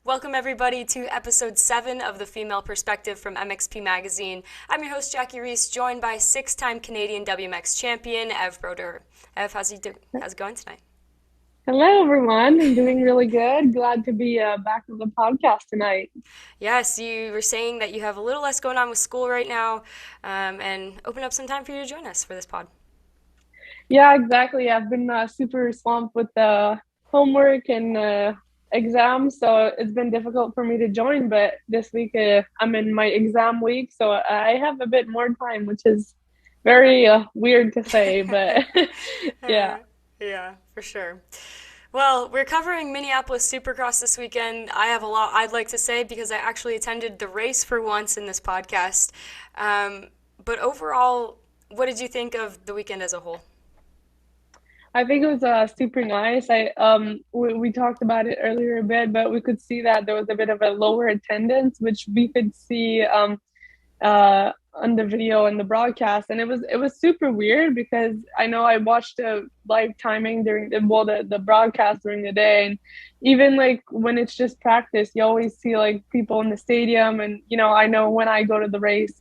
Welcome, everybody, to episode 7 of The Female Perspective from MXP Magazine. I'm your host, Jackie Riess, joined by 6-time Canadian WMX champion, Brodeur. How's it going tonight? Hello, everyone. I'm doing really good. Glad to be back on the podcast tonight. Yes, you were saying that you have a little less going on with school right now, and open up some time for you to join us for this pod. Yeah, exactly. I've been super swamped with homework and exams, so it's been difficult for me to join. But this week I'm in my exam week, so I have a bit more time, which is very weird to say, but yeah. Yeah, for sure. Well, we're covering Minneapolis Supercross this weekend. I have a lot I'd like to say because I actually attended the race for once in this podcast. But overall, what did you think of the weekend as a whole? I think it was super nice. We talked about it earlier a bit, but we could see that there was a bit of a lower attendance, which we could see on the video and the broadcast, and it was super weird because I know I watched the live timing during the broadcast during the day, and even like when it's just practice, you always see like people in the stadium, and I know when I go to the race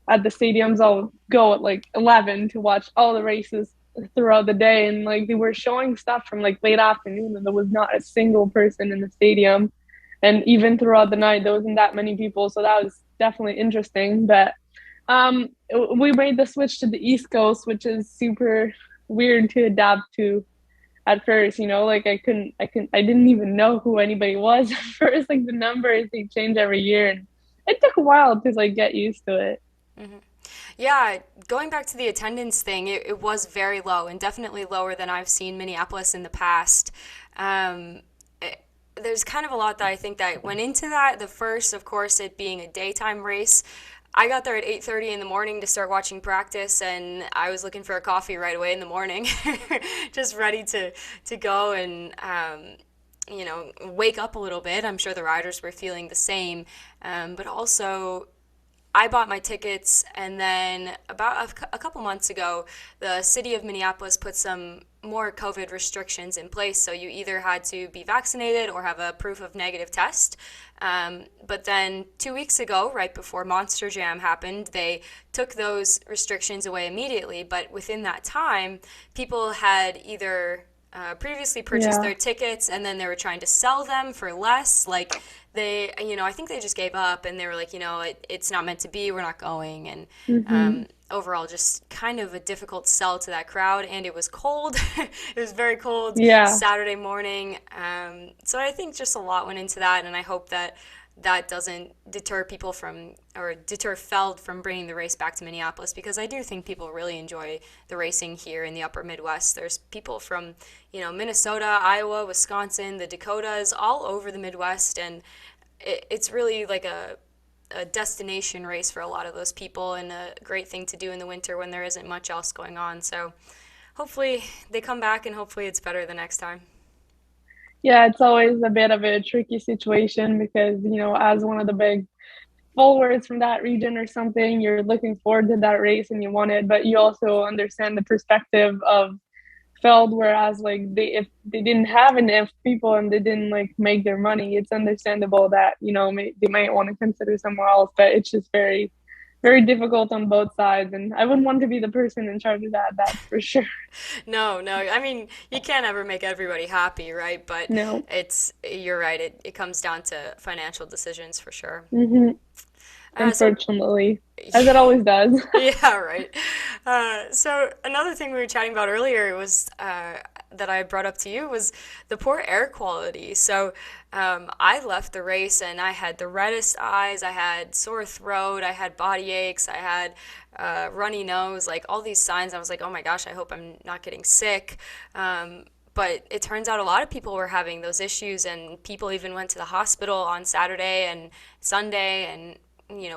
at the stadiums, I'll go at like 11 to watch all the races throughout the day, and like they were showing stuff from like late afternoon, and there was not a single person in the stadium, and even throughout the night there wasn't that many people, so that was definitely interesting. But we made the switch to the East Coast, which is super weird to adapt to at first. Like I didn't even know who anybody was at first. Like the numbers, they change every year, and it took a while to like get used to it. Mm-hmm. Yeah, going back to the attendance thing, it was very low and definitely lower than I've seen Minneapolis in the past. Um, there's kind of a lot that I think that went into that. The first, of course, it being a daytime race. I got there at 8:30 in the morning to start watching practice, and I was looking for a coffee right away in the morning, just ready to go and wake up a little bit. I'm sure the riders were feeling the same, but also I bought my tickets, and then about a couple months ago, the city of Minneapolis put some more COVID restrictions in place. So you either had to be vaccinated or have a proof of negative test. But then 2 weeks ago, right before Monster Jam happened, they took those restrictions away immediately. But within that time, people had either previously purchased Yeah. their tickets and then they were trying to sell them for less. Like I think they just gave up and they were like, it's not meant to be. We're not going. And Hmm. overall, just kind of a difficult sell to that crowd. And it was cold. It was very cold Yeah. Saturday morning. So I think just a lot went into that. And I hope that that doesn't deter people from, or deter Feld from bringing the race back to Minneapolis, because I do think people really enjoy the racing here in the upper Midwest. There's people from, Minnesota, Iowa, Wisconsin, the Dakotas, all over the Midwest, and it's really like a destination race for a lot of those people and a great thing to do in the winter when there isn't much else going on. So hopefully they come back and hopefully it's better the next time. Yeah, it's always a bit of a tricky situation because, as one of the big followers from that region or something, you're looking forward to that race and you want it, but you also understand the perspective of Feld, whereas like if they didn't have enough people and they didn't like make their money, it's understandable that, they might want to consider somewhere else, but it's just very, very difficult on both sides. And I wouldn't want to be the person in charge of that, that's for sure. No, no. I mean, you can't ever make everybody happy, right? But No. you're right. It comes down to financial decisions for sure. Hmm. So Unfortunately, as it always does. yeah, right. So another thing we were chatting about earlier was that I brought up to you was the poor air quality. So I left the race and I had the reddest eyes, I had sore throat, I had body aches, I had runny nose, like all these signs. I was like, oh my gosh, I hope I'm not getting sick. But it turns out a lot of people were having those issues, and people even went to the hospital on Saturday and Sunday, and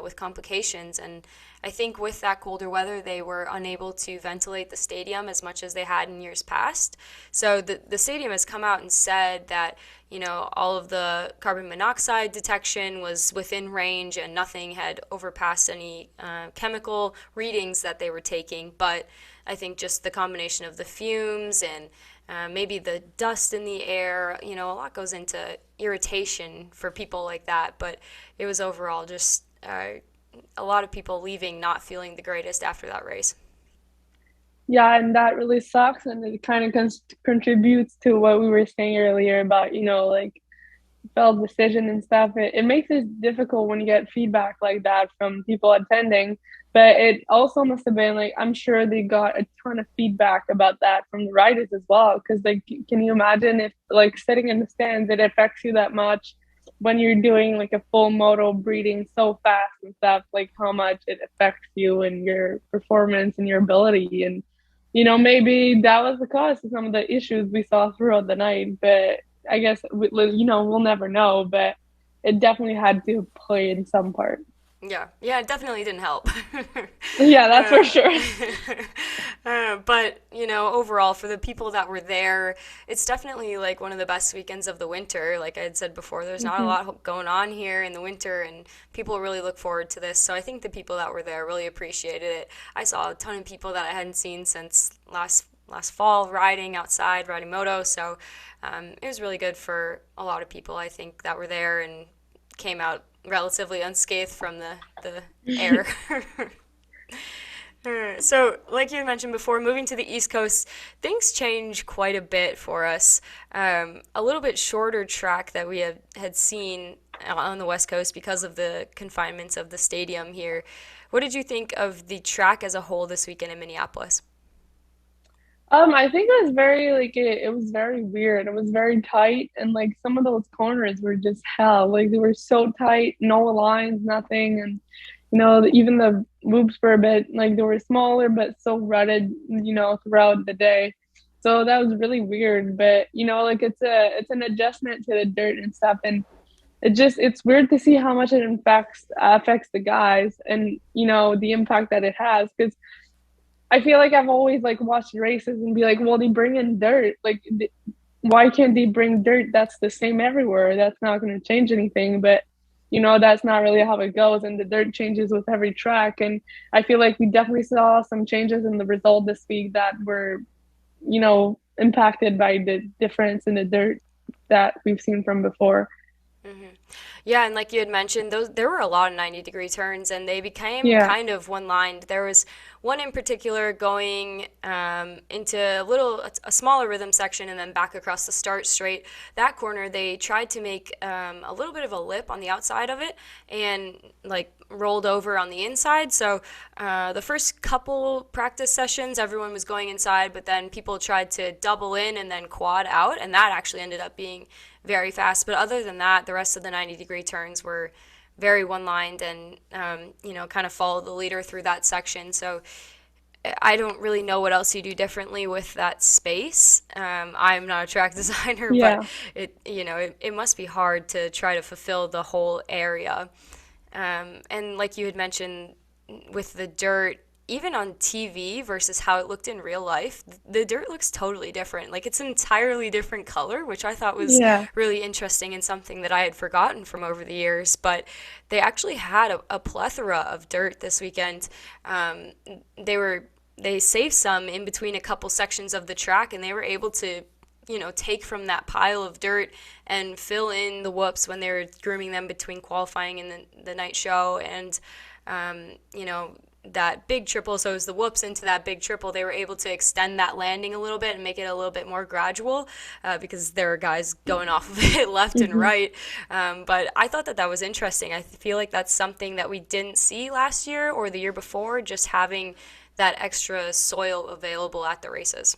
with complications. And I think with that colder weather, they were unable to ventilate the stadium as much as they had in years past. So the stadium has come out and said that, all of the carbon monoxide detection was within range and nothing had overpassed any chemical readings that they were taking. But I think just the combination of the fumes and maybe the dust in the air. You know, a lot goes into irritation for people like that, but it was overall just a lot of people leaving not feeling the greatest after that race. Yeah, and that really sucks, and it kind of contributes to what we were saying earlier about, like failed decision and stuff. It makes it difficult when you get feedback like that from people attending. But it also must have been like, I'm sure they got a ton of feedback about that from the riders as well. Because, like, can you imagine if, like, sitting in the stands, it affects you that much when you're doing like a full moto breeding so fast and stuff, like how much it affects you and your performance and your ability. And, maybe that was the cause of some of the issues we saw throughout the night. But I guess we'll never know, but it definitely had to play in some part. Yeah, yeah, it definitely didn't help. Yeah, that's for uh, sure. but overall, for the people that were there, it's definitely like one of the best weekends of the winter. Like I had said before, there's not a Hmm. lot going on here in the winter, and people really look forward to this. So I think the people that were there really appreciated it. I saw a ton of people that I hadn't seen since last fall riding outside, riding moto. So it was really good for a lot of people, I think, that were there and came out relatively unscathed from the air. So, like you mentioned before, moving to the East Coast, things change quite a bit for us. A little bit shorter track that we had seen on the West Coast because of the confinements of the stadium here. What did you think of the track as a whole this weekend in Minneapolis? I think it was very like it was very weird. It was very tight, and like some of those corners were just hell. Like they were so tight, no lines, nothing, and even the loops were a bit like they were smaller but so rutted, throughout the day. So that was really weird. But like it's an adjustment to the dirt and stuff, and it's weird to see how much it affects the guys, and the impact that it has. Because I feel like I've always like watched races and be like, well, they bring in dirt. Like, why can't they bring dirt that's the same everywhere? That's not going to change anything. But that's not really how it goes, and the dirt changes with every track. And I feel like we definitely saw some changes in the result this week that were, impacted by the difference in the dirt that we've seen from before. Hmm. Yeah, and like you had mentioned, those there were a lot of 90-degree turns, and they became Yeah. kind of one-lined. There was one in particular going into a smaller rhythm section, and then back across the start straight. That corner, they tried to make a little bit of a lip on the outside of it, and like rolled over on the inside. So the first couple practice sessions, everyone was going inside, but then people tried to double in and then quad out, and that actually ended up being very fast. But other than that, the rest of the 90-degree turns were very one-lined and, kind of followed the leader through that section. So I don't really know what else you do differently with that space. I'm not a track designer, but Yeah. it must be hard to try to fulfill the whole area. And like you had mentioned with the dirt, even on TV versus how it looked in real life, the dirt looks totally different. Like it's an entirely different color, which I thought was Yeah. really interesting and something that I had forgotten from over the years. But they actually had a plethora of dirt this weekend. Um, they saved some in between a couple sections of the track, and they were able to take from that pile of dirt and fill in the whoops when they were grooming them between qualifying and the night show. And, um, you know, that big triple, so it was the whoops into that big triple, they were able to extend that landing a little bit and make it a little bit more gradual because there were guys going off of it left and Hmm. right. But I thought that was interesting. I feel like that's something that we didn't see last year or the year before, just having that extra soil available at the races.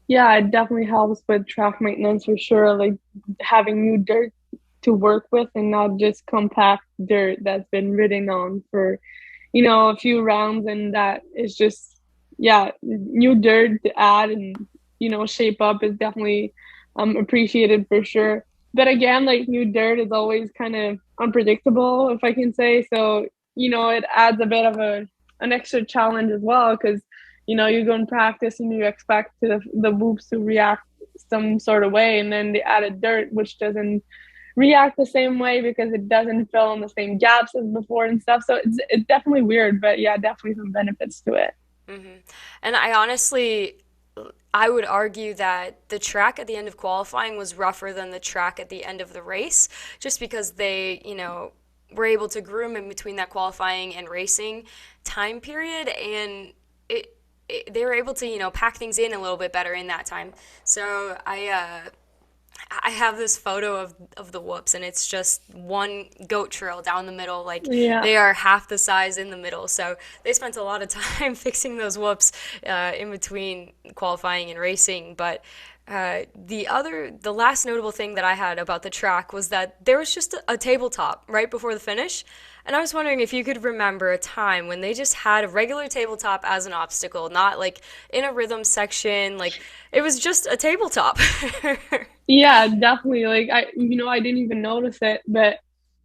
Yeah, it definitely helps with track maintenance for sure. Like having new dirt to work with and not just compact dirt that's been ridden on for, a few rounds, and that is just, yeah, new dirt to add and, shape up is definitely appreciated for sure. But again, like new dirt is always kind of unpredictable, if I can say. So, it adds a bit of an extra challenge as well because you go and practice and you expect the whoops to react some sort of way, and then they added dirt which doesn't react the same way because it doesn't fill in the same gaps as before and stuff. So it's definitely weird, but yeah, definitely some benefits to it. Hmm. And I honestly, I would argue that the track at the end of qualifying was rougher than the track at the end of the race, just because they, were able to groom in between that qualifying and racing time period, and they were able to, pack things in a little bit better in that time. So I have this photo of the whoops, and it's just one goat trail down the middle. Like, Yeah. they are half the size in the middle. So they spent a lot of time fixing those whoops in between qualifying and racing. But the last notable thing that I had about the track was that there was just a tabletop right before the finish. And I was wondering if you could remember a time when they just had a regular tabletop as an obstacle, not like in a rhythm section. Like, it was just a tabletop. Yeah, definitely. Like I didn't even notice it, but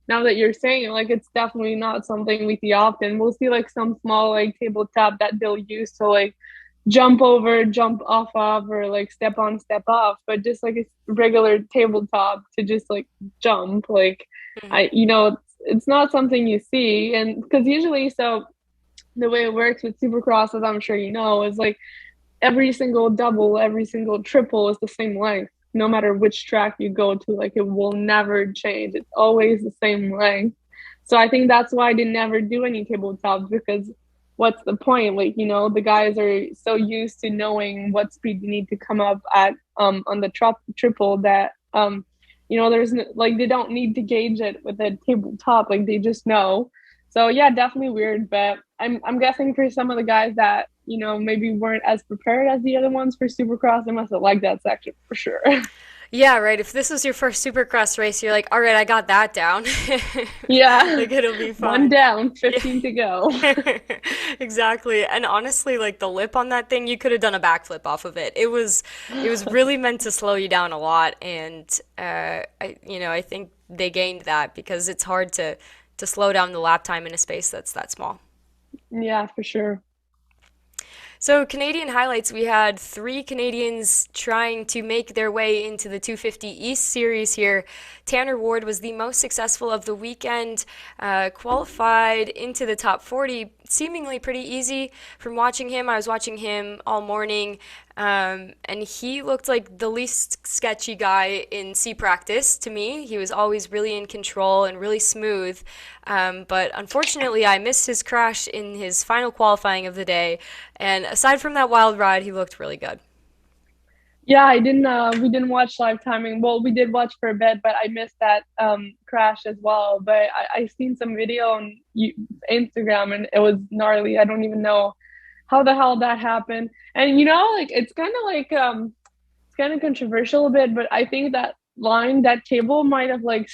now that you're saying it, like it's definitely not something we see often. We'll see like some small like tabletop that they'll use to like jump over, jump off of, or like step on, step off, but just like a regular tabletop to just like jump. Like it's not something you see, and because usually, so the way it works with Supercross, as I'm sure you know, is like every single double, every single triple is the same length. No matter which track you go to, like it will never change. It's always the same length. So I think that's why I did never do any tabletops, because what's the point? Like, the guys are so used to knowing what speed you need to come up at on the triple that there's like they don't need to gauge it with a tabletop. Like they just know. So yeah, definitely weird, but I'm guessing for some of the guys that maybe weren't as prepared as the other ones for Supercross, they must have liked that section for sure. Yeah, right. If this was your first Supercross race, you're like, all right, I got that down. Yeah, Like, it'll be one fine. down, 15 to go. Exactly. And honestly, like the lip on that thing, you could have done a backflip off of it. It was really meant to slow you down a lot, and I think they gained that because it's hard to slow down the lap time in a space that's that small. Yeah, for sure. So, Canadian highlights, we had three Canadians trying to make their way into the 250 East Series here. Tanner Ward was the most successful of the weekend, qualified into the top 40, seemingly pretty easy from watching him. I was watching him all morning, and he looked like the least sketchy guy in C practice to me. He was always really in control and really smooth. But unfortunately, I missed his crash in his final qualifying of the day. And aside from that wild ride, he looked really good. Yeah, I didn't. We didn't watch live timing. Well, we did watch for a bit, but I missed that crash as well. But I seen some video on Instagram, and it was gnarly. I don't even know how the hell that happened. And like it's kind of like it's kind of controversial a bit, but I think that cable might have like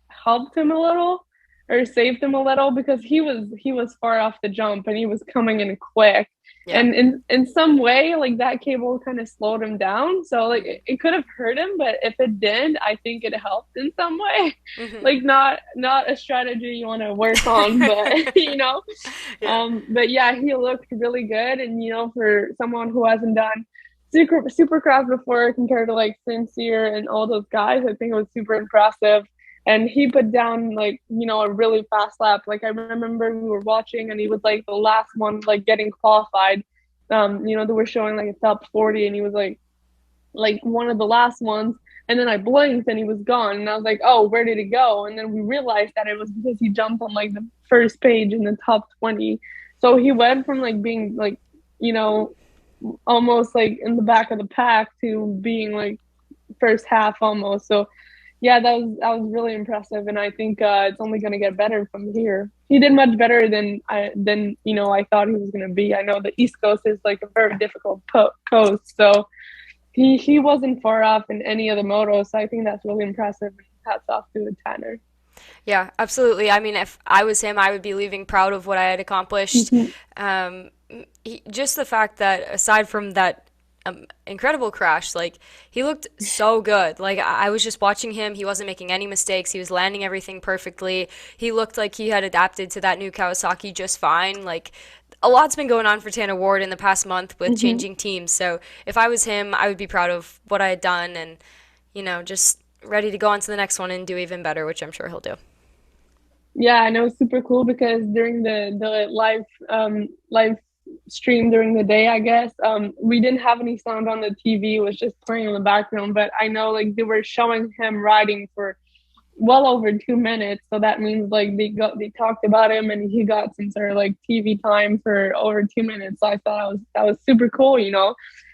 helped him a little or saved him a little, because he was far off the jump and he was coming in quick. Yeah. And in some way, like that cable kind of slowed him down. So like it could have hurt him, but if it didn't, I think it helped in some way. Hmm. Like not a strategy you want to work on, but Yeah. but yeah, he looked really good. And for someone who hasn't done supercross before compared to like St-Cyr and all those guys, I think it was super impressive. And he put down like a really fast lap. Like I remember we were watching, and he was like the last one like getting qualified. They were showing like a top 40, and he was like one of the last ones. And then I blinked and he was gone, and I was like, oh, where did he go? And then we realized that it was because he jumped on like the first page in the top 20. So he went from like being like you know almost like in the back of the pack to being like first half almost. So yeah, that was really impressive, and I think it's only going to get better from here. He did much better than I thought he was going to be. I know the East Coast is like a very difficult coast, so he wasn't far off in any of the motos. So I think that's really impressive. Hats off to the Tanner. Yeah, absolutely. I mean, if I was him, I would be leaving proud of what I had accomplished. Mm-hmm. Just the fact that aside from that incredible crash, like he looked so good. Like I was just watching him. He wasn't making any mistakes. He was landing everything perfectly. He looked like he had adapted to that new Kawasaki just fine. Like a lot's been going on for Tanner Ward in the past month with Mm-hmm. changing teams. So if I was him, I would be proud of what I had done and, just ready to go on to the next one and do even better, which I'm sure he'll do. Yeah, and it was super cool because during the live stream during the day, I guess. We didn't have any sound on the TV; it was just playing in the background. But I know like they were showing him riding for well over 2 minutes, so that means like they talked about him, and he got some sort of like TV time for over 2 minutes. So I thought that was super cool.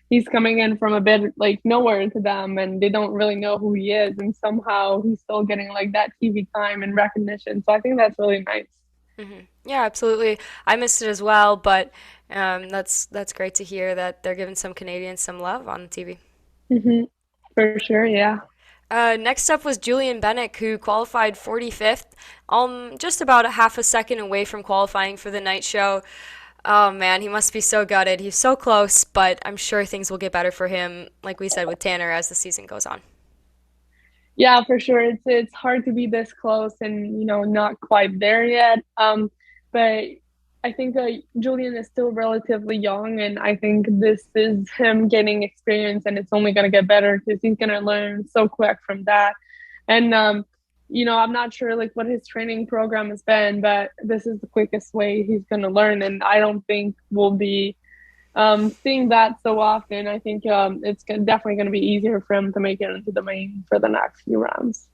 He's coming in from a bit like nowhere to them, and they don't really know who he is, and somehow he's still getting like that TV time and recognition. So I think that's really nice. Yeah, absolutely. I missed it as well, but that's great to hear that they're giving some Canadians some love on TV. Hmm. For sure, yeah. Next up was Julien Benek, who qualified 45th, just about a half a second away from qualifying for the night show. Oh man, he must be so gutted. He's so close, but I'm sure things will get better for him, like we said with Tanner, as the season goes on. Yeah, for sure. It's hard to be this close and not quite there yet. But I think Julian is still relatively young, and I think this is him getting experience, and it's only going to get better because he's going to learn so quick from that. And I'm not sure like what his training program has been, but this is the quickest way he's going to learn, and I don't think we'll be seeing that so often. I think it's definitely going to be easier for him to make it into the main for the next few rounds.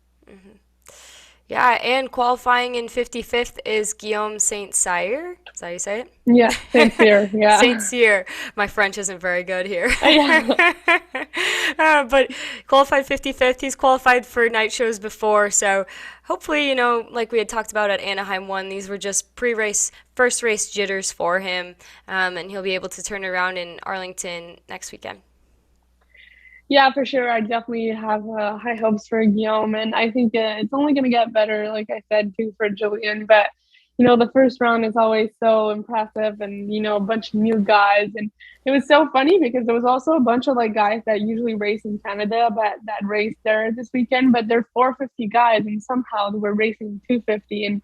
Yeah, and qualifying in 55th is Guillaume St-Cyr. Is that how you say it? Yeah, St-Cyr. Yeah. St-Cyr. My French isn't very good here. Yeah. But qualified 55th. He's qualified for night shows before, so hopefully, like we had talked about at Anaheim 1, these were just pre-race, first race jitters for him, and he'll be able to turn around in Arlington next weekend. Yeah, for sure. I definitely have high hopes for Guillaume, and I think it's only going to get better, like I said, too, for Julien. But, the first round is always so impressive, and, a bunch of new guys. And it was so funny because there was also a bunch of, like, guys that usually race in Canada, but that raced there this weekend. But they're 450 guys, and somehow they were racing 250. And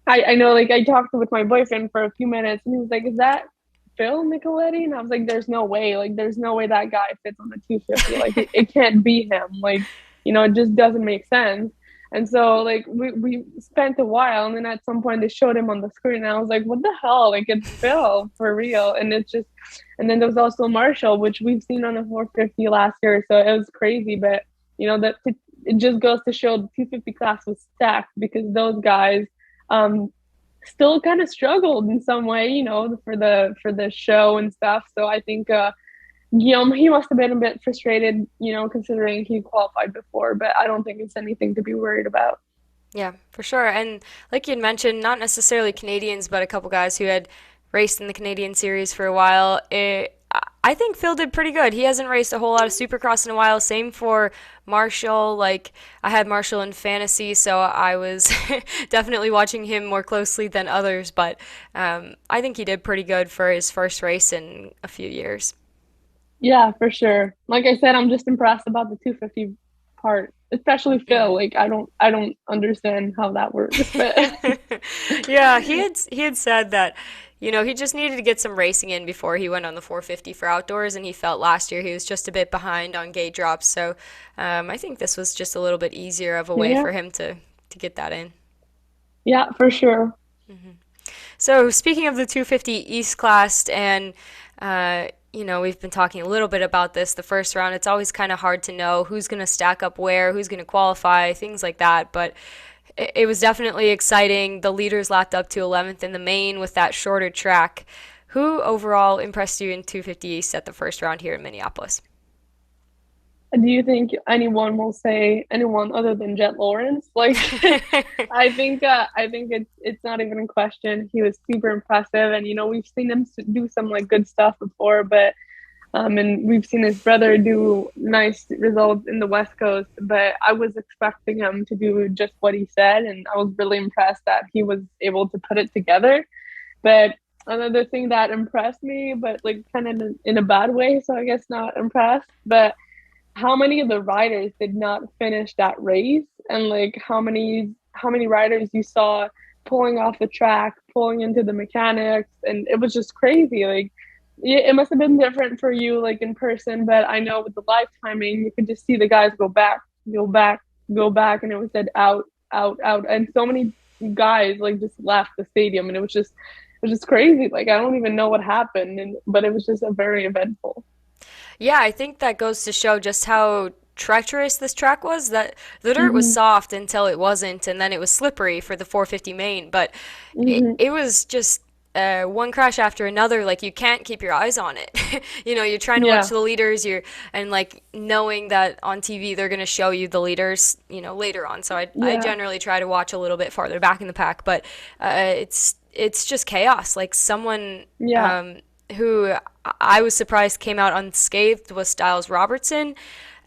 I know, like, I talked with my boyfriend for a few minutes, and he was like, is that Phil Nicoletti? And I was like, there's no way. Like, there's no way that guy fits on the 250. Like, it can't be him. Like, it just doesn't make sense. And so, like, we spent a while, and then at some point they showed him on the screen, and I was like, what the hell? Like, it's Phil, for real. And it's just, and then there was also Marshall, which we've seen on the 450 last year, so it was crazy. But, that it just goes to show the 250 class was stacked because those guys, still kind of struggled in some way, for the show and stuff. So I think Guillaume, he must have been a bit frustrated, considering he qualified before, but I don't think it's anything to be worried about. Yeah, for sure. And like you'd mentioned, not necessarily Canadians, but a couple guys who had raced in the Canadian series for a while. I think Phil did pretty good. He hasn't raced a whole lot of Supercross in a while. Same for Marshall. Like, I had Marshall in fantasy, so I was definitely watching him more closely than others. But I think he did pretty good for his first race in a few years. Yeah, for sure. Like I said, I'm just impressed about the 250 part, especially Phil. Like, I don't understand how that works. But yeah, he had said that he just needed to get some racing in before he went on the 450 for outdoors, and he felt last year he was just a bit behind on gate drops. So I think this was just a little bit easier of a way for him to get that in. Yeah, for sure. So speaking of the 250 East class, and we've been talking a little bit about this, the first round, it's always kind of hard to know who's going to stack up where, who's going to qualify, things like that. But it was definitely exciting. The leaders lapped up to 11th in the main with that shorter track. Who overall impressed you in 250 East at the first round here in Minneapolis? Do you think anyone will say anyone other than Jet Lawrence? Like, I think it's not even in question. He was super impressive, and we've seen him do some like good stuff before, but and we've seen his brother do nice results in the West Coast. But I was expecting him to do just what he said, and I was really impressed that he was able to put it together. But another thing that impressed me, but like kind of in a bad way, so I guess not impressed, but how many of the riders did not finish that race, and like how many riders you saw pulling off the track, pulling into the mechanics, and it was just crazy. Like, it must have been different for you like in person, but I know with the live timing you could just see the guys go back, and it was said out, and so many guys like just left the stadium, and it was just was just crazy. Like I don't even know what happened, but it was just a very eventful. Yeah, I think that goes to show just how treacherous this track was. That the dirt was Hmm. soft until it wasn't, and then it was slippery for the 450 main. But Hmm. it was just one crash after another. Like you can't keep your eyes on it. You're trying to watch Yeah, the leaders. And like knowing that on TV they're gonna show you the leaders, later on. So I yeah, generally try to watch a little bit farther back in the pack. But it's just chaos. Like someone. yeah. Who I was surprised came out unscathed was Styles Robertson.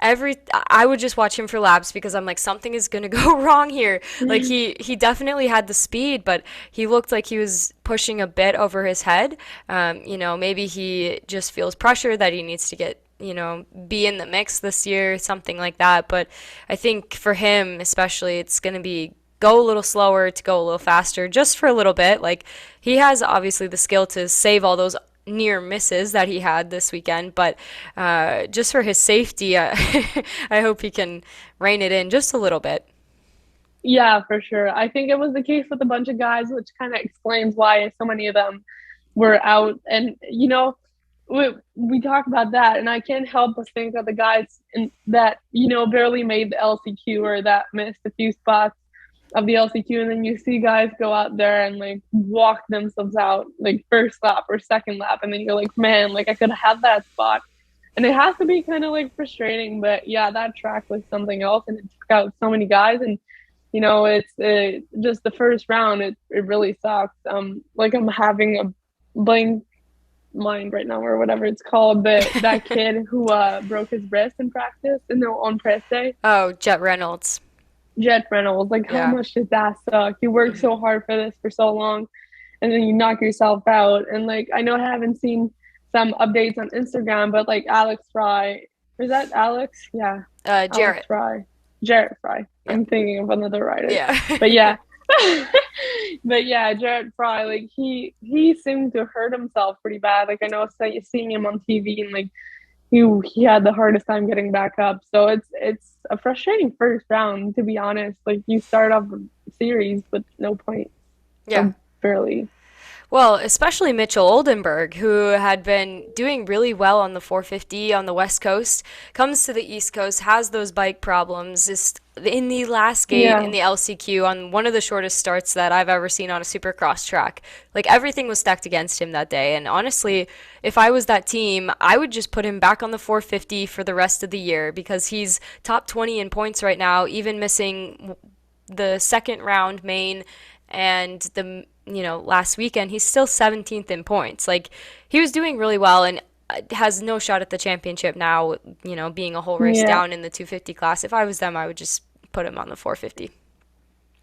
I would just watch him for laps because I'm like something is gonna go wrong here. Like he definitely had the speed, but he looked like he was pushing a bit over his head. Maybe he just feels pressure that he needs to get be in the mix this year, something like that. But I think for him especially, it's gonna be go a little slower to go a little faster just for a little bit. Like he has obviously the skill to save all those near misses that he had this weekend, but just for his safety, I hope he can rein it in just a little bit. Yeah, for sure. I think it was the case with a bunch of guys, which kind of explains why so many of them were out. And we talk about that, and I can't help but think of the guys that barely made the LCQ or that missed a few spots of the LCQ, and then you see guys go out there and like walk themselves out like first lap or second lap, and then you're like, man, like I could have had that spot. And it has to be kind of like frustrating, but yeah, that track was something else, and it took out so many guys, and it's just the first round. It really sucks. Like I'm having a blank mind right now or whatever it's called. But that kid who broke his wrist in practice and on press day, Oh, Jet Reynolds. Jet Reynolds. Like how Yeah. much did that suck? You worked Hmm. so hard for this for so long, and then you knock yourself out. And like I know I haven't seen some updates on Instagram, but like Alex Fry, is that Alex? Yeah, Alex Jarrett. Fry, Jarrett Fry. Yep. I'm thinking of another writer, Yeah. but yeah. But yeah, Jarrett Fry, like he seemed to hurt himself pretty bad. Like I know seeing him on TV, and like he had the hardest time getting back up. So it's a frustrating first round, to be honest. Like you start off a series with no points, Yeah. or barely. Well, especially Mitchell Oldenburg, who had been doing really well on the 450 on the West Coast, comes to the East Coast, has those bike problems. Is in the last gate in Yeah, the LCQ on one of the shortest starts that I've ever seen on a Supercross track. Like everything was stacked against him that day. And honestly, if I was that team, I would just put him back on the 450 for the rest of the year because he's top 20 in points right now, even missing the second round main and the last weekend he's still 17th in points. Like he was doing really well and has no shot at the championship now, being a whole race yeah, down in the 250 class. If I was them, I would just put him on the 450.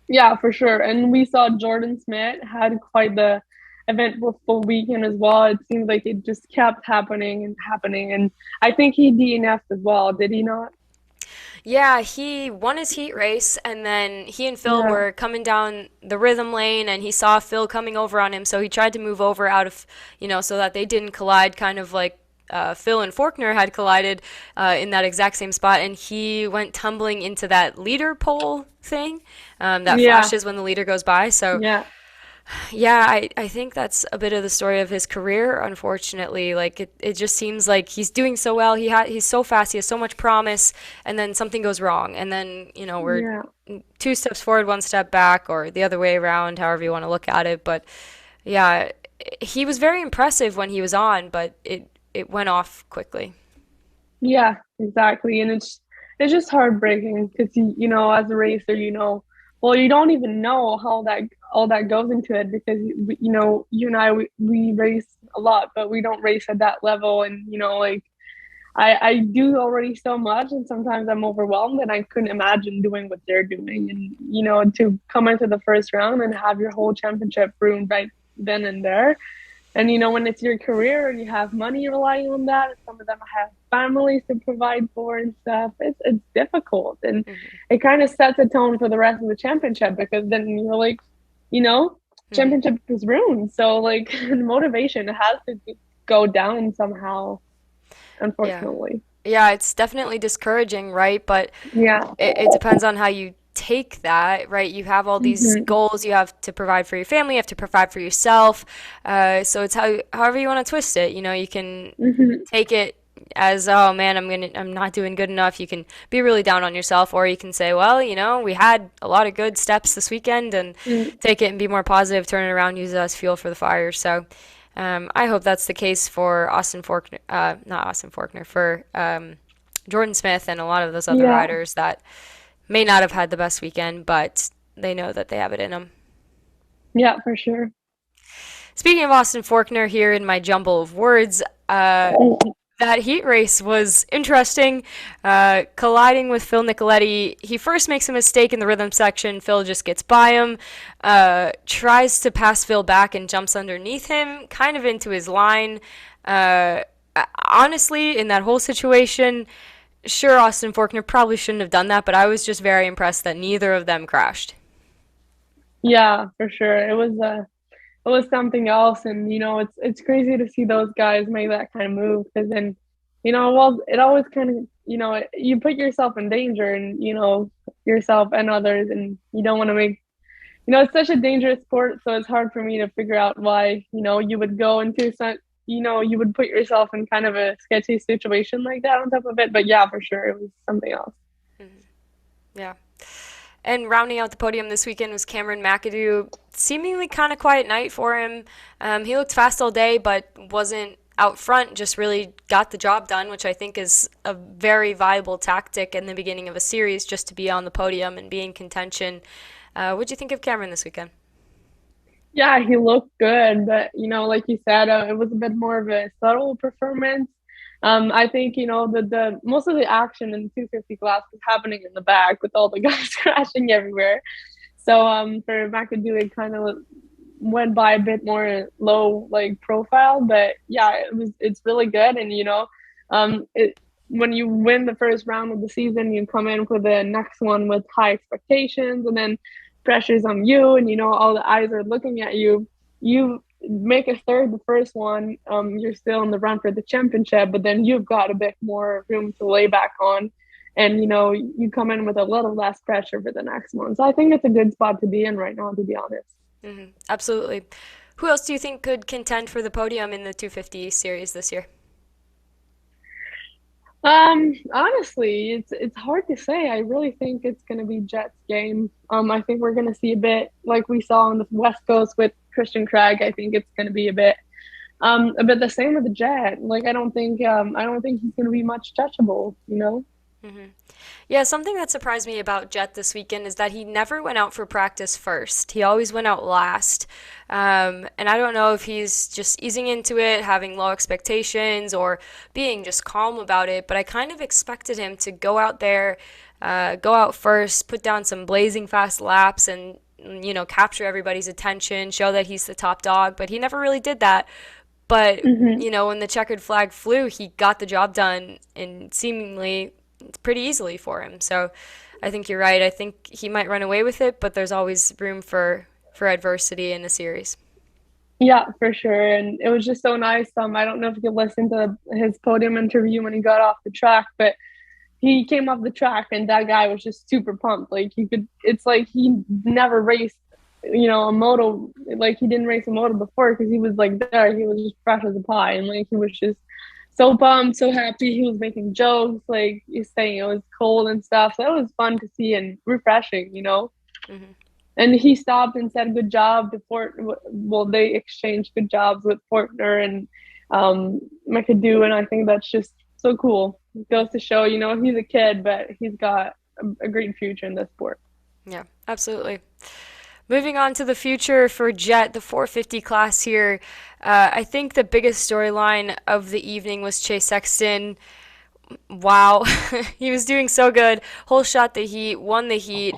yeah, for sure. And we saw Jordan Smith had quite the eventful full weekend as well. It seemed like it just kept happening and happening, and I think he DNF'd as well. Did he not? Yeah, he won his heat race, and then he and Phil Yeah, were coming down the rhythm lane, and he saw Phil coming over on him, so he tried to move over out of, so that they didn't collide, kind of like Phil and Faulkner had collided in that exact same spot, and he went tumbling into that leader pole thing that yeah, flashes when the leader goes by. So yeah. yeah, I think that's a bit of the story of his career, unfortunately. Like it just seems like he's doing so well. He's so fast, he has so much promise, and then something goes wrong. And then, we're Yeah. two steps forward, one step back, or the other way around, however you want to look at it. But yeah, he was very impressive when he was on, but it went off quickly. Yeah, exactly. And it's just heartbreaking because as a racer, well, you don't even know how that all that goes into it because you and we race a lot, but we don't race at that level. And like I do already so much, and sometimes I'm overwhelmed, and I couldn't imagine doing what they're doing. And to come into the first round and have your whole championship ruined right then and there. And when it's your career and you have money relying on that, and some of them have families to provide for and stuff, it's difficult. And Hmm. it kind of sets a tone for the rest of the championship because then you're like, you know, Hmm. championship is ruined. So like the motivation has to go down somehow, Yeah. unfortunately. Yeah, it's definitely discouraging, right? But Yeah. it depends on how you take that, right? You have all these Hmm. goals. You have to provide for your family. You have to provide for yourself. So it's however you want to twist it. You can Hmm. take it as, oh man, I'm not doing good enough. You can be really down on yourself, or you can say, well, we had a lot of good steps this weekend, and take it and be more positive, turn it around, use it as fuel for the fire. So I hope that's the case for Austin Forkner, not Austin Forkner, for Jordan Smith and a lot of those other Yeah, riders that may not have had the best weekend, but they know that they have it in them. yeah, for sure. Speaking of Austin Forkner, here in my jumble of words, Mhm. that heat race was interesting. Colliding with Phil Nicoletti, he first makes a mistake in the rhythm section. Phil just gets by him, tries to pass Phil back and jumps underneath him, kind of into his line. Uh, Honestly, in that whole situation, sure, Austin Forkner probably shouldn't have done that, but I was just very impressed that neither of them crashed. Yeah, for sure. It was something else, and it's crazy to see those guys make that kind of move because then, well, it always kind of you put yourself in danger, and yourself and others, and you don't want to make it's such a dangerous sport, so it's hard for me to figure out why you would go into some you would put yourself in kind of a sketchy situation like that on top of it. But yeah, for sure, it was something else. Yeah. And rounding out the podium this weekend was Cameron McAdoo. Seemingly kind of quiet night for him. He looked fast all day, but wasn't out front, just really got the job done, which I think is a very viable tactic in the beginning of a series, just to be on the podium and be in contention. What'd you think of Cameron this weekend? Yeah, he looked good, but like you said, it was a bit more of a subtle performance. I think the most of the action in the 250 class was happening in the back with all the guys crashing everywhere. So for McAdoo, it kind of went by a bit more low like profile, but yeah, it's really good, and it when you win the first round of the season, you come in for the next one with high expectations, and then pressure's on you, and all the eyes are looking at you. You make a third the first one, you're still in the run for the championship, but then you've got a bit more room to lay back on, and you come in with a little less pressure for the next one. So I think it's a good spot to be in right now, to be honest. Absolutely. Who else do you think could contend for the podium in the 250 series this year? Honestly, it's hard to say. I really think it's going to be Jets game. I think we're going to see a bit like we saw on the West Coast with Christian Craig. I think it's going to be a bit the same with the Jet. Like I don't think he's going to be much touchable. Yeah, something that surprised me about Jet this weekend is that he never went out for practice first. He always went out last. And I don't know if he's just easing into it, having low expectations, or being just calm about it, but I kind of expected him to go out there, go out first, put down some blazing fast laps, and capture everybody's attention, show that he's the top dog, but he never really did that. But, Hmm. when the checkered flag flew, he got the job done and seemingly pretty easily for him. So I think you're right. I think he might run away with it, but there's always room for adversity in a series. Yeah, for sure. And it was just so nice. I don't know if you listened to his podium interview when he got off the track, but he came off the track and that guy was just super pumped. Like it's like he never raced, a moto. Like he didn't race a moto before because he was like there. He was just fresh as a pie, and like he was just so pumped, so happy. He was making jokes, like he's saying it was cold and stuff. So it was fun to see and refreshing. Hmm. And he stopped and said good job to Fort. Well, they exchanged good jobs with Fortner and McAdoo, and I think that's just so cool. It goes to show, he's a kid, but he's got a great future in this sport. Yeah, absolutely. Moving on to the future for Jet, the 450 class here. I think the biggest storyline of the evening was Chase Sexton. Wow, he was doing so good. Whole shot the heat, won the heat,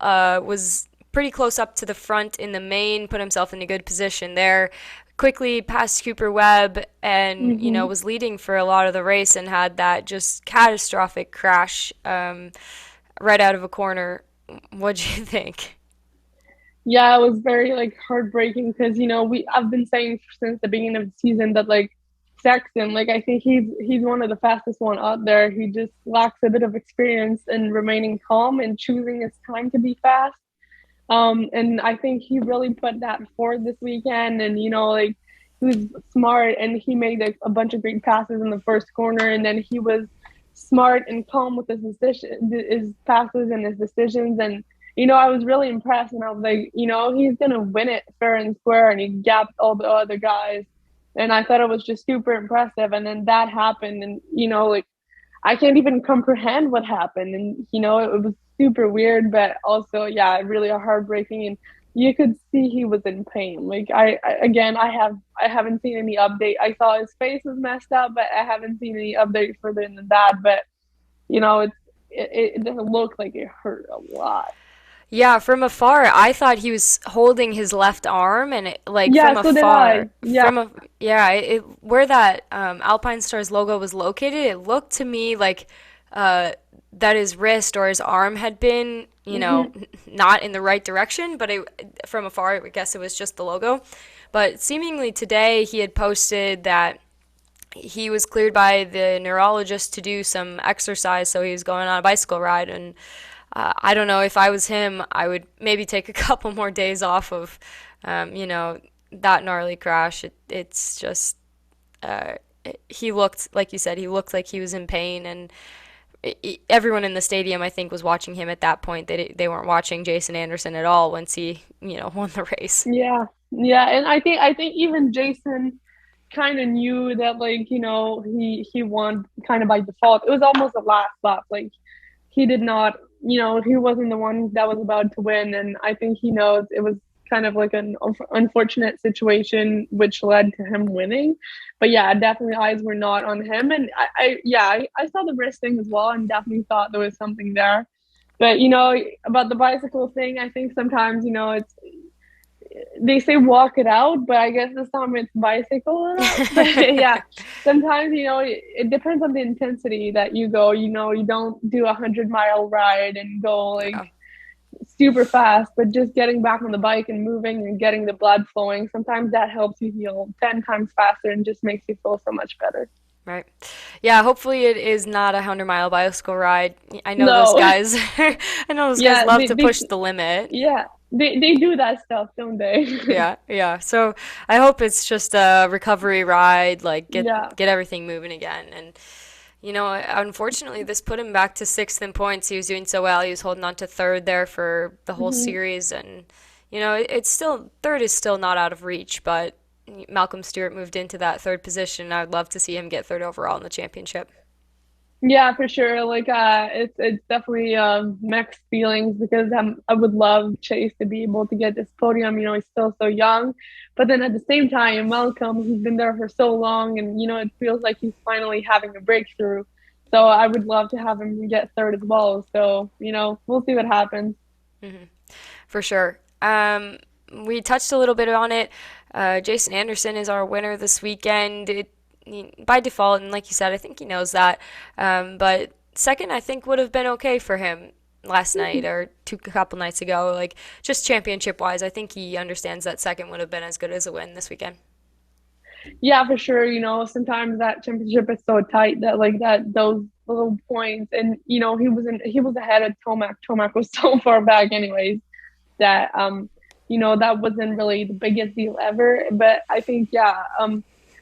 was pretty close up to the front in the main, put himself in a good position there. Quickly passed Cooper Webb and, Mm-hmm. was leading for a lot of the race and had that just catastrophic crash right out of a corner. What'd you think? Yeah, it was very like heartbreaking because I've been saying since the beginning of the season that like Sexton. Like I think he's one of the fastest one out there. He just lacks a bit of experience in remaining calm and choosing his time to be fast. And I think he really put that forward this weekend. And like he was smart and he made a bunch of great passes in the first corner. And then he was smart and calm with his passes and his decisions. And I was really impressed. And I was like, he's gonna win it fair and square. And he gapped all the other guys. And I thought it was just super impressive. And then that happened, and like I can't even comprehend what happened. And it was super weird, but also really heartbreaking. And you could see he was in pain. Like I haven't seen any update. I saw his face was messed up, but I haven't seen any update further than that. But it doesn't look like it hurt a lot. Yeah, from afar, I thought he was holding his left arm, and Yeah, from so did I. afar, Yeah. where that Alpine Stars logo was located, it looked to me like that his wrist or his arm had been, Hmm. not in the right direction. But from afar, I guess it was just the logo. But seemingly today, he had posted that he was cleared by the neurologist to do some exercise, so he was going on a bicycle ride. And I don't know, if I was him, I would maybe take a couple more days off of, that gnarly crash. It's just, uh, he looked, like you said, he looked like he was in pain. And everyone in the stadium, I think, was watching him at that point. They weren't watching Jason Anderson at all once he, won the race. Yeah. Yeah. And I think even Jason kind of knew that, like, he won kind of by default. It was almost a last lap. Like he did not, he wasn't the one that was about to win. And I think he knows it was kind of like an unfortunate situation, which led to him winning. But yeah, definitely eyes were not on him. And I saw the wrist thing as well and definitely thought there was something there. But about the bicycle thing, I think sometimes, it's they say walk it out, but I guess this time it's bicycle it out. But yeah, sometimes it depends on the intensity that you go. You don't do 100-mile ride and go like Yeah. super fast, but just getting back on the bike and moving and getting the blood flowing. Sometimes that helps you heal 10 times faster and just makes you feel so much better. Right. Yeah, hopefully it is not a 100-mile bicycle ride. I know those No, guys I know those guys yeah, love to push the limit. they do that stuff, don't they? Yeah, yeah. So I hope it's just a recovery ride, like Yeah. get everything moving again. And unfortunately, this put him back to sixth in points. He was doing so well. He was holding on to third there for the whole Hmm. series, and it's still third is still not out of reach, but Malcolm Stewart moved into that third position. I would love to see him get third overall in the championship. Yeah, for sure. Like, it's definitely mixed feelings because I would love Chase to be able to get this podium. He's still so young, but then at the same time, Malcolm, he's been there for so long, and it feels like he's finally having a breakthrough. So I would love to have him get third as well. So we'll see what happens. Hmm. For sure. We touched a little bit on it. Jason Anderson is our winner this weekend. By default, and like you said, I think he knows that. But second, I think would have been okay for him last night or a couple nights ago. Like just championship wise, I think he understands that second would have been as good as a win this weekend. Yeah, for sure. Sometimes that championship is so tight that like that those little points, and he was ahead of Tomac. Tomac was so far back, anyways, that that wasn't really the biggest deal ever. But I think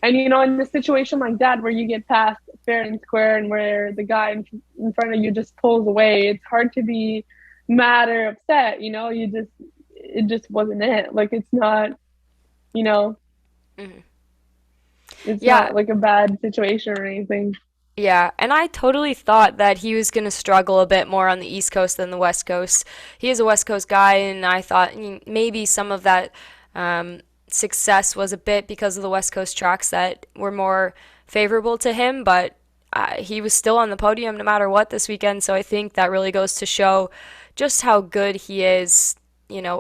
and in a situation like that where you get past fair and square and where the guy in front of you just pulls away, it's hard to be mad or upset. It just wasn't it. Like it's not you know Hmm. it's Yeah, not like a bad situation or anything. yeah, and I totally thought that he was going to struggle a bit more on the East Coast than the West Coast. He is a West Coast guy, and I thought maybe some of that success was a bit because of the West Coast tracks that were more favorable to him, but he was still on the podium no matter what this weekend, so I think that really goes to show just how good he is,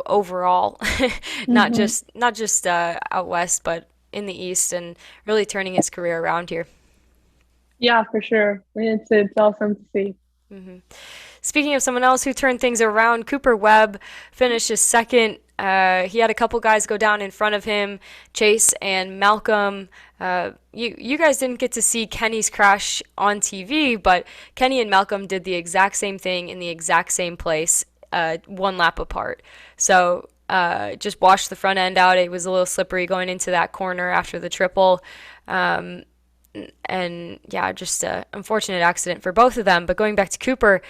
overall, Hmm. not just out west, but in the East, and really turning his career around here. Yeah, for sure. It's awesome to see. Hmm. Speaking of someone else who turned things around, Cooper Webb finishes second He had a couple guys go down in front of him, Chase and Malcolm. You guys didn't get to see Kenny's crash on TV, but Kenny and Malcolm did the exact same thing in the exact same place, one lap apart. So just washed the front end out. It was a little slippery going into that corner after the triple. And yeah, just an unfortunate accident for both of them. But going back to Cooper,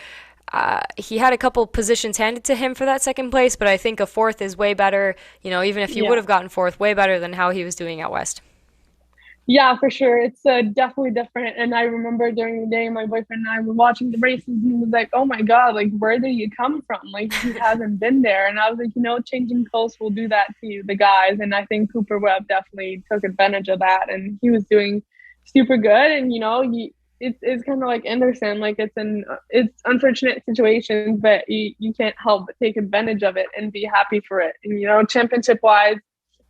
he had a couple positions handed to him for that second place, but I think a fourth is way better. Even if he would have gotten fourth, way better than how he was doing out west. Yeah, for sure. It's definitely different. And I remember during the day, my boyfriend and I were watching the races, and he was like, "Oh my God, like where did you come from? Like he hasn't been there." And I was like, changing coast will do that to the guys. And I think Cooper Webb definitely took advantage of that, and he was doing super good. And it's kind of like Anderson, like it's unfortunate situations, but you can't help but take advantage of it and be happy for it. And championship wise,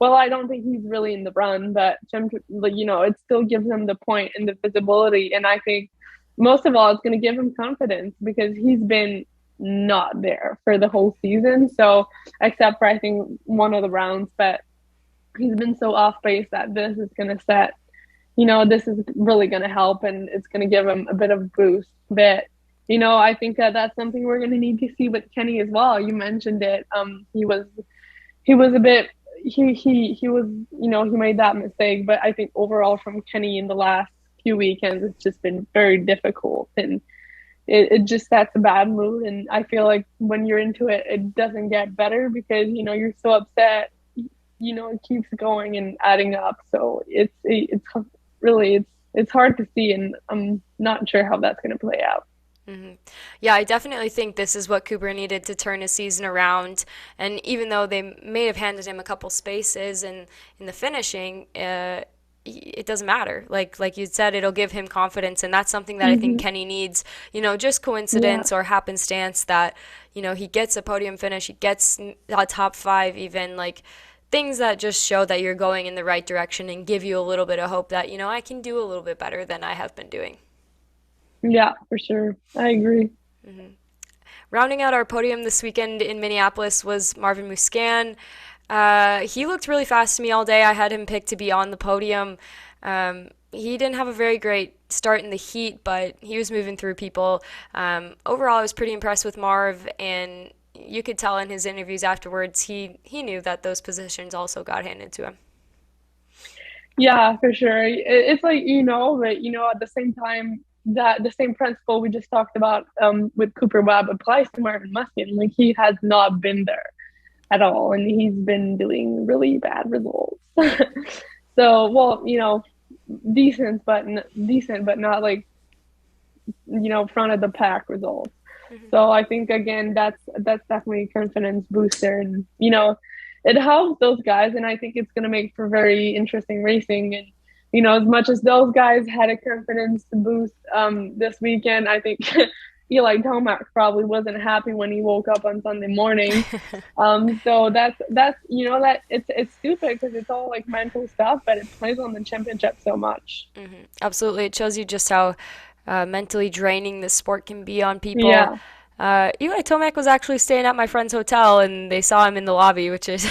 well, I don't think he's really in the run, but it still gives him the point and the visibility. And I think most of all, it's going to give him confidence because he's been not there for the whole season. So, except for I think one of the rounds, but he's been so off base that this is going to set. This is really going to help, and it's going to give him a bit of a boost. But I think that's something we're going to need to see with Kenny as well. You mentioned it. He was a bit he was, he made that mistake, but I think overall from Kenny in the last few weekends, it's just been very difficult, and it just sets a bad mood. And I feel like when you're into it, it doesn't get better because, you're so upset, it keeps going and adding up. So it's really, it's hard to see, and I'm not sure how that's going to play out. Mm-hmm. Yeah, I definitely think this is what Cooper needed to turn his season around. And even though they may have handed him a couple spaces in the finishing, it doesn't matter. Like you said, it'll give him confidence, and that's something that I think Kenny needs. Just coincidence or happenstance that he gets a podium finish, he gets a top five, even like things that just show that you're going in the right direction and give you a little bit of hope that I can do a little bit better than I have been doing. Yeah, for sure. I agree. Mm-hmm. Rounding out our podium this weekend in Minneapolis was Marvin Musquin. He looked really fast to me all day. I had him picked to be on the podium. He didn't have a very great start in the heat, but he was moving through people. Overall, I was pretty impressed with Marv, and you could tell in his interviews afterwards, he knew that those positions also got handed to him. Yeah, for sure. It's like, but at the same time, that the same principle we just talked about with Cooper Webb applies to Marvin Musquin. Like he has not been there at all, and he's been doing really bad results. So, well, decent, but not like front of the pack results. Mm-hmm. So I think again that's definitely a confidence booster, and it helps those guys, and I think it's going to make for very interesting racing. And as much as those guys had a confidence boost this weekend, I think Eli Tomac probably wasn't happy when he woke up on Sunday morning. So that's that it's stupid because it's all like mental stuff, but it plays on the championship so much. Mm-hmm. Absolutely, it shows you just how mentally draining the sport can be on people. Yeah. Eli Tomac was actually staying at my friend's hotel, and they saw him in the lobby, which is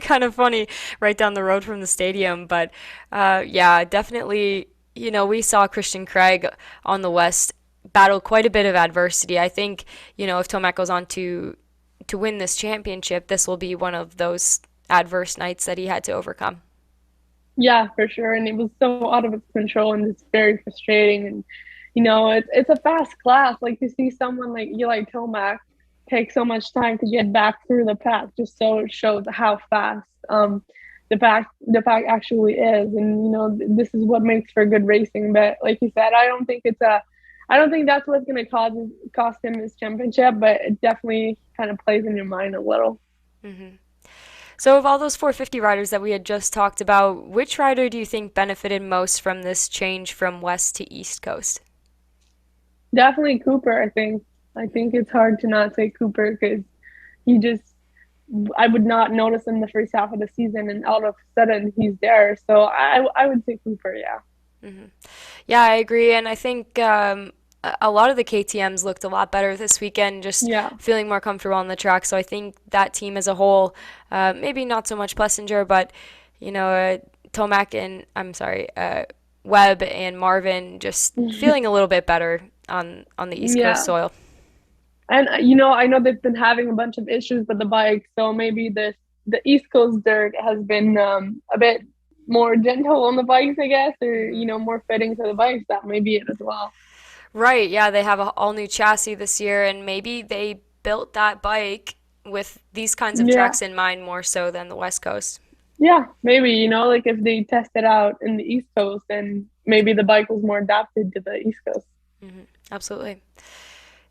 kind of funny, right down the road from the stadium. But yeah, definitely, we saw Christian Craig on the West battle quite a bit of adversity. I think, if Tomac goes on to win this championship, this will be one of those adverse nights that he had to overcome. Yeah, for sure. And it was so out of its control, and it's very frustrating. And it's a fast class. Like to see someone like Eli Tomac take so much time to get back through the pack just so it shows how fast the pack actually is. And this is what makes for good racing. But like you said, I don't think that's what's going to cost him his championship, but it definitely kind of plays in your mind a little. Mm-hmm. So of all those 450 riders that we had just talked about, which rider do you think benefited most from this change from West to East Coast? Definitely Cooper, I think. I think it's hard to not say Cooper because I would not notice him the first half of the season, and all of a sudden he's there. So I would say Cooper, yeah. Mm-hmm. Yeah, I agree. And I think a lot of the KTMs looked a lot better this weekend, just Yeah. feeling more comfortable on the track. So I think that team as a whole, maybe not so much Plessinger, but, Tomac and, Webb and Marvin just feeling a little bit better on the East Coast Yeah. soil. And I know they've been having a bunch of issues with the bike, so maybe the East Coast dirt has been a bit more gentle on the bikes, I guess, or more fitting to the bikes. That may be it as well. Right, yeah, they have an all new chassis this year, and maybe they built that bike with these kinds of Yeah, tracks in mind more so than the West Coast. yeah, maybe like if they test it out in the East Coast, then maybe the bike was more adapted to the East Coast. Absolutely.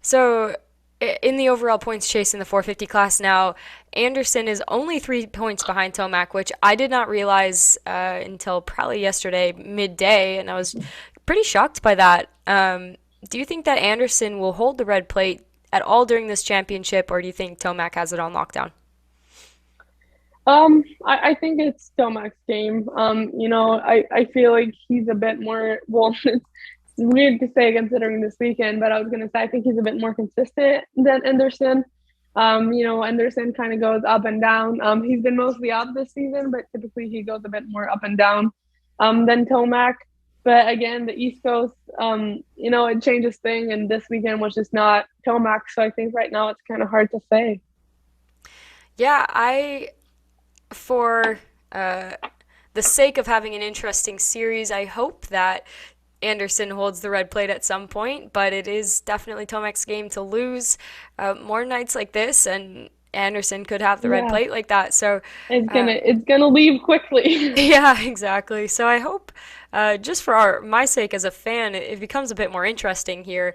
So, in the overall points chase in the 450 class now, Anderson is only 3 points behind Tomac, which I did not realize until probably yesterday midday, and I was pretty shocked by that. Do you think that Anderson will hold the red plate at all during this championship, or do you think Tomac has it on lockdown? I think it's Tomac's game. I feel like he's a bit more, well, it's weird to say considering this weekend, but I was gonna say I think he's a bit more consistent than Anderson. Anderson kind of goes up and down. He's been mostly up this season, but typically he goes a bit more up and down than Tomac. But again, the East Coast, it changes thing, and this weekend was just not Tomac. So I think right now it's kind of hard to say. Yeah, for the sake of having an interesting series, I hope that Anderson holds the red plate at some point, but it is definitely Tomac's game to lose more nights like this, and Anderson could have the red Yeah, plate like that. So it's gonna leave quickly. yeah, exactly. So I hope, just for my sake as a fan, it becomes a bit more interesting here.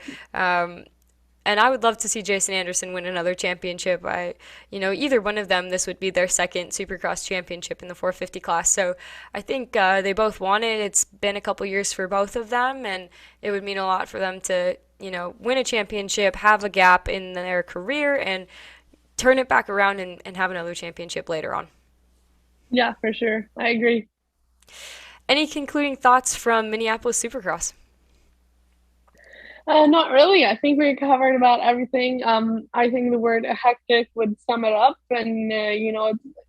And I would love to see Jason Anderson win another championship. Either one of them, this would be their second Supercross championship in the 450 class. So I think they both want it. It's been a couple years for both of them, and it would mean a lot for them to, win a championship, have a gap in their career, and turn it back around and have another championship later on. Yeah, for sure. I agree. Any concluding thoughts from Minneapolis Supercross? Not really. I think we covered about everything. I think the word hectic would sum it up, and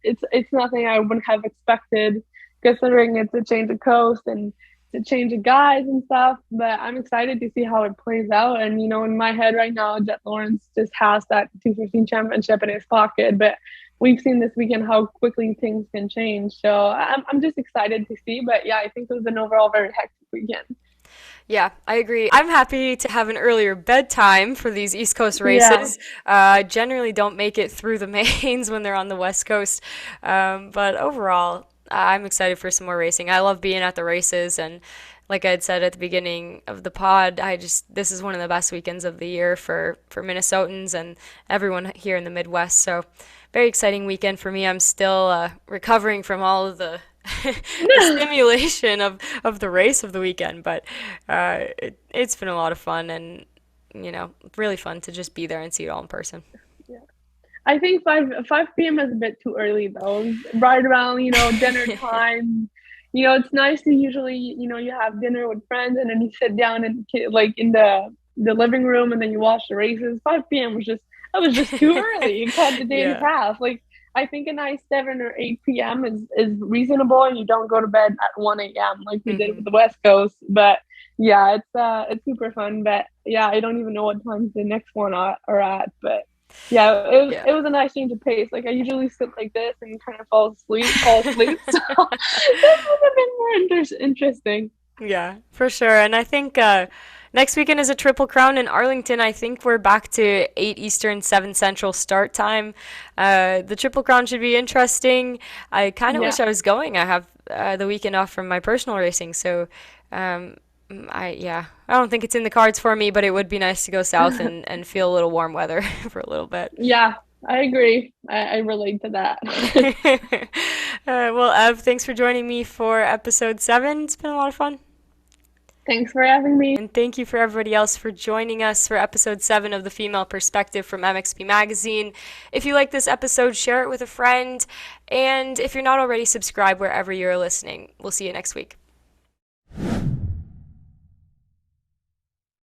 it's nothing I wouldn't have expected, considering it's a change of coast and it's a change of guys and stuff. But I'm excited to see how it plays out. And in my head right now, Jet Lawrence just has that 215 championship in his pocket. But we've seen this weekend how quickly things can change. So I'm just excited to see. But yeah, I think it was an overall very hectic weekend. Yeah, I agree. I'm happy to have an earlier bedtime for these East Coast Yeah. races. I generally don't make it through the mains when they're on the West Coast. But overall, I'm excited for some more racing. I love being at the races, and like I had said at the beginning of the pod, this is one of the best weekends of the year for Minnesotans and everyone here in the Midwest. So very exciting weekend for me. I'm still recovering from all of the the stimulation of the race of the weekend, but it's been a lot of fun, and really fun to just be there and see it all in person. Yeah. I think 5 p.m. is a bit too early though. Right around dinner time. It's nice to usually you have dinner with friends and then you sit down and like in the living room and then you watch the races. 5 p.m. was just too early. You had the day to Yeah. pass. Like I think a nice 7 or 8 p.m. is reasonable, and you don't go to bed at 1 a.m. like we did with the West Coast. But yeah, it's super fun. But yeah, I don't even know what times the next one are at. But yeah, Yeah. it was a nice change of pace. Like I usually sit like this and kind of fall asleep. So this was a bit more interesting. Yeah, for sure. And I think next weekend is a Triple Crown in Arlington. I think we're back to 8 Eastern, 7 Central start time. The Triple Crown should be interesting. I kind of Yeah. wish I was going. I have the weekend off from my personal racing, so I don't think it's in the cards for me, but it would be nice to go south and feel a little warm weather for a little bit. Yeah, I agree. I relate to that. Well, Ev, thanks for joining me for episode 7. It's been a lot of fun. Thanks for having me. And thank you for everybody else for joining us for episode 7 of The Female Perspective from MXP Magazine. If you like this episode, share it with a friend. And if you're not already, subscribe wherever you're listening. We'll see you next week.